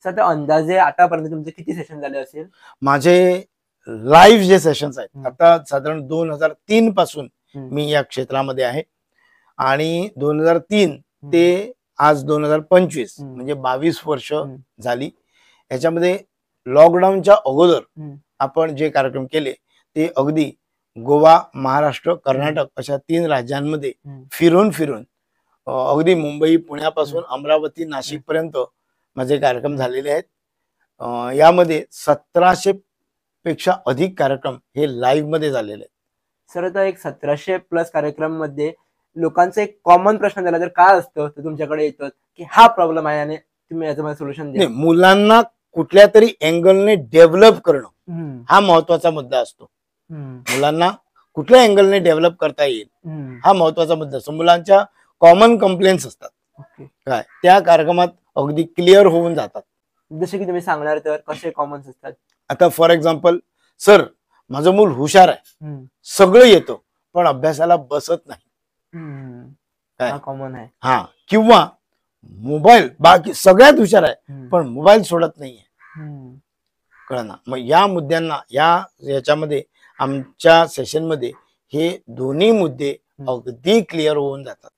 Sir तर अंदाजे आतापर्यंत तुमचे किती सेशन झाले असेल? माझे लाईव्ह जे सेशन्स आहेत हम्म. आता साधारण 2003 पासून हम्म. मी या क्षेत्रामध्ये आहे आणि 2003 हम्म. ते आज 2025 हम्म. म्हणजे 22 वर्ष हम्म. झाली. याच्यामध्ये लॉकडाऊनच्या अगोदर हम्म. आपण जे कार्यक्रम केले ते अगदी गोवा, महाराष्ट्र, कर्नाटक अशा 3 राज्यांमध्ये हम्म. फिरून फिरून अगदी मुंबई, पुण्यापासून हम्म. अमरावती, नाशिक पर्यंत माझे कार्यक्रम हम्म. झालेले आहेत. यामध्ये 1700 पेक्षा अधिक कार्यक्रम हे लाईव्ह मध्ये झालेले आहेत. सर तर एक 1700+ कार्यक्रम मध्ये लोकांचा एक कॉमन प्रश्न झाला तर काय असतं ते तुमच्याकडे येतात की हा प्रॉब्लेम आहे आणि तुम्ही याचं मला सोल्युशन द्या. नाही, मुलांना कुठल्या तरी अँगलने डेव्हलप करणं हम्म. हा महत्वाचा मुद्दा असतो. हम्म. मुलांना कुठल्या अँगलने डेव्हलप करता येईल हम्म. हा महत्वाचा मुद्दा असतो. मुलांच्या कॉमन कंप्लेंट्स असतात ओके. काय त्या कार्यक्रमात अगदी क्लिअर होऊन जातात. जसे की तुम्ही सांगणार तर कसे कॉमन्स असतात? आता फॉर एक्झाम्पल, सर माझं मूल हुशार आहे, हम्म. सगळं येतं पण अभ्यासाला बसत नाही. हम्म. काय हा कॉमन आहे. हा, किंवा मोबाईल बाकी सगळ्यात हुशार आहे हम्म. पण मोबाईल सोडत नाहीये. हम्म. कळलं ना. मग या मुद्द्यांना याच्यामध्ये आमच्या सेशनमध्ये हे दोन्ही मुद्दे हम्म. अगदी क्लिअर होऊन जातात.